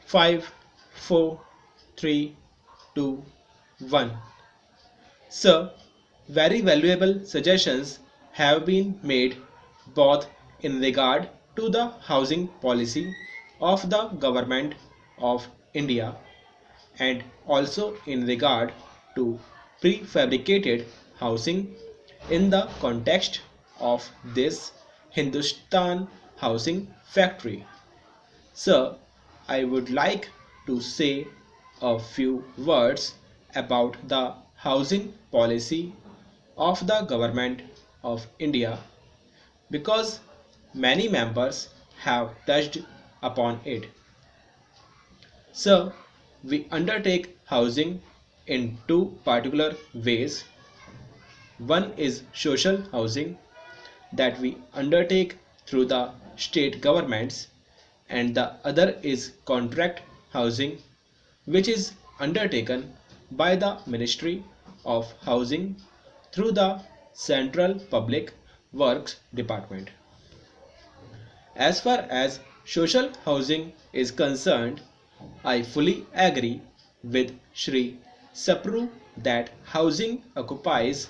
5, 4, 3, 2, 1. So, very valuable suggestions have been made both in regard to the housing policy of the government of India and also in regard to prefabricated housing in the context of this Hindustan housing factory. Sir, I would like to say a few words about the housing policy of the government of India because many members have touched upon it. So, we undertake housing in two particular ways. One is social housing that we undertake through the state governments, and the other is contract housing which is undertaken by the Ministry of Housing through the Central Public Works Department. As far as social housing is concerned, I fully agree with Shri Sapru that housing occupies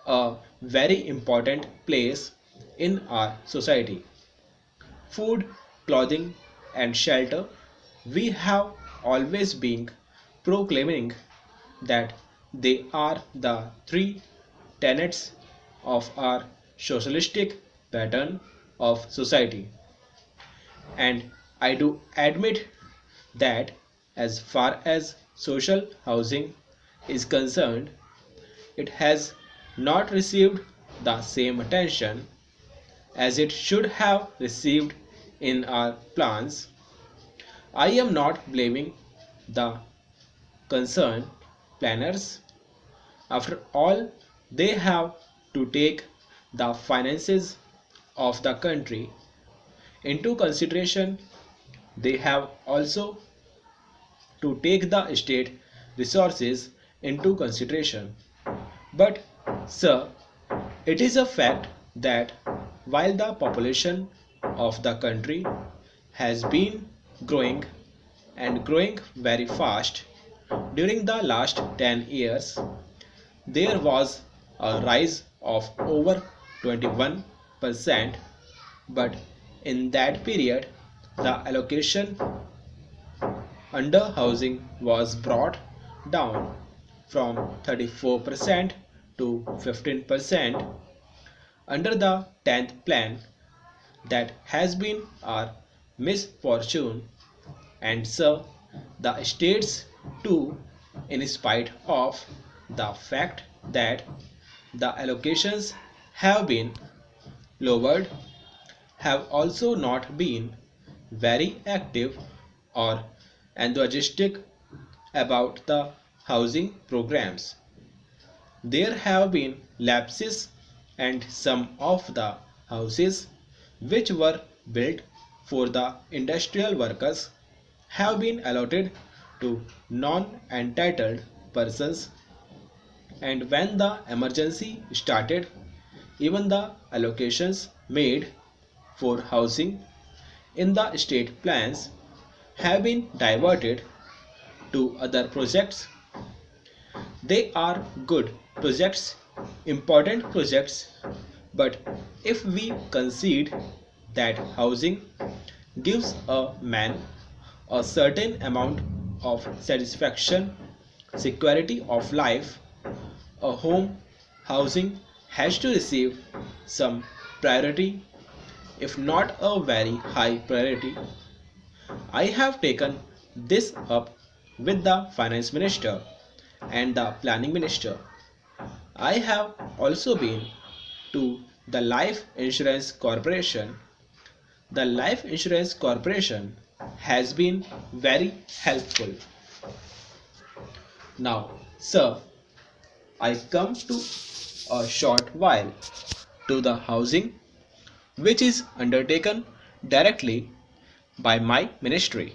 a very important place in our society. Food, clothing, and shelter, we have always been proclaiming that they are the three tenets of our socialistic pattern of society. And I do admit that as far as social housing is concerned, it has not received the same attention as it should have received in our plans. I am not blaming the concerned planners. After all, they have to take the finances of the country into consideration. They have also to take the state resources into consideration. But, sir, it is a fact that while the population of the country has been growing and growing very fast during the last 10 years, there was a rise of over 21%, but in that period, the allocation under housing was brought down from 34% to 15% under the 10th plan. That has been our misfortune, and so the states too, in spite of the fact that the allocations have been lowered, have also not been very active or enthusiastic about the housing programs. There have been lapses, and some of the houses which were built for the industrial workers have been allotted to non-entitled persons, and when the emergency started, even the allocations made for housing in the state plans have been diverted to other projects. They are good projects, important projects, but if we concede that housing gives a man a certain amount of satisfaction, security of life, a home housing has to receive some priority, if not a very high priority. I have taken this up with the finance minister and the planning minister. I have also been to the life insurance corporation. The life insurance corporation has been very helpful. Now, sir, I come to a short while to the housing which is undertaken directly by my ministry.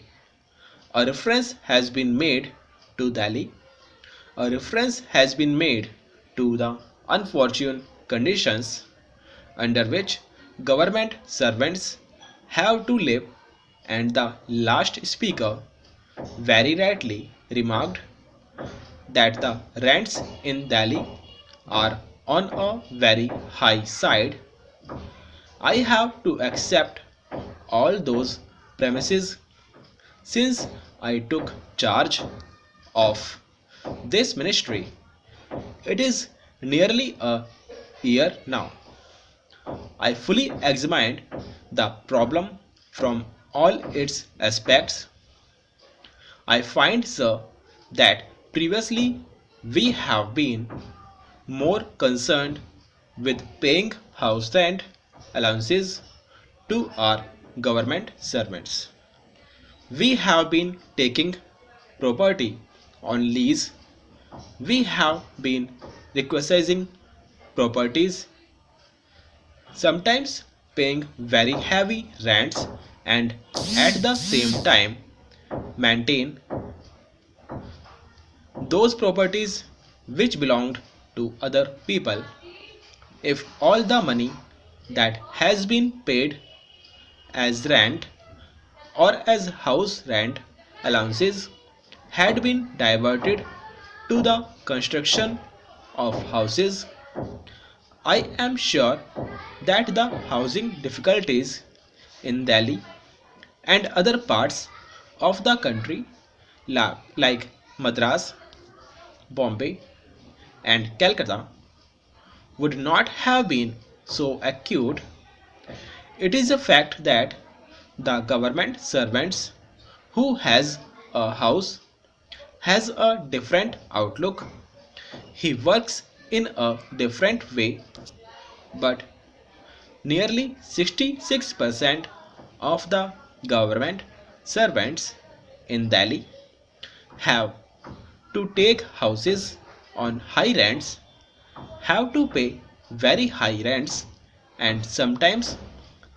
A reference has been made to Delhi. A reference has been made to the unfortunate conditions under which government servants have to live, and the last speaker very rightly remarked that the rents in Delhi are on a very high side, I have to accept all those premises since I took charge of this ministry. It is nearly a year now. I fully examined the problem from all its aspects. I find, sir, that previously we have been more concerned with paying house rent allowances to our government servants. We have been taking property on lease. We have been requisitioning properties, sometimes paying very heavy rents, and at the same time maintain those properties which belonged to other people. If all the money that has been paid as rent or as house rent allowances had been diverted to the construction of houses, I am sure that the housing difficulties in Delhi and other parts of the country like Madras, Bombay, and Calcutta would not have been so acute. It is a fact that the government servants who has a house has a different outlook. He works in a different way, but nearly 66% of the government servants in Delhi have to take houses on high rents, have to pay very high rents, and sometimes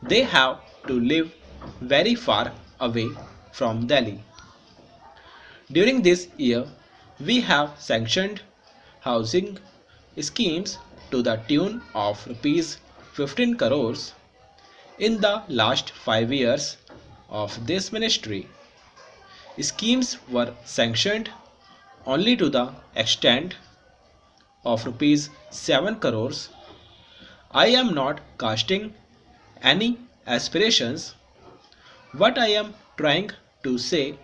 they have to live very far away from Delhi. During this year, we have sanctioned housing schemes to the tune of rupees 15 crores in the last 5 years of this ministry. Schemes were sanctioned only to the extent of rupees 7 crores. I am not casting any aspirations. What I am trying to say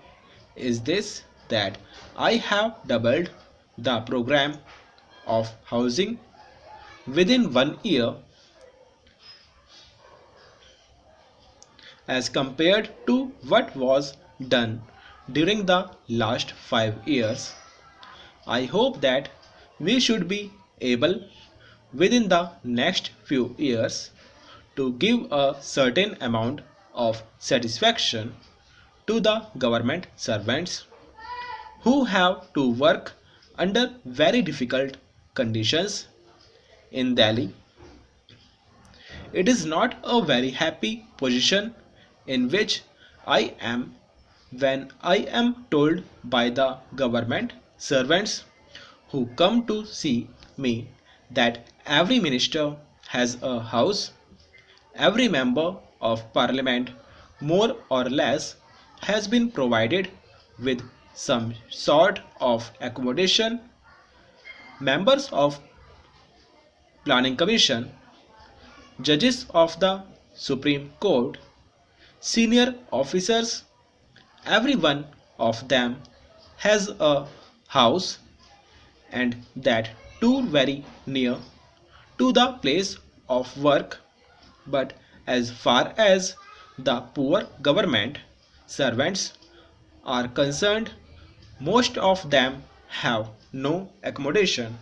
is this, that I have doubled the program of housing within 1 year as compared to what was done during the last 5 years. I hope that we should be able within the next few years to give a certain amount of satisfaction to the government servants who have to work under very difficult conditions in Delhi. It is not a very happy position in which I am when I am told by the government servants who come to see me that every minister has a house, every member of parliament more or less has been provided with some sort of accommodation, members of planning commission, judges of the Supreme Court, senior officers, every one of them has a house, and that too very near to the place of work. But as far as the poor government servants are concerned, most of them have no accommodation.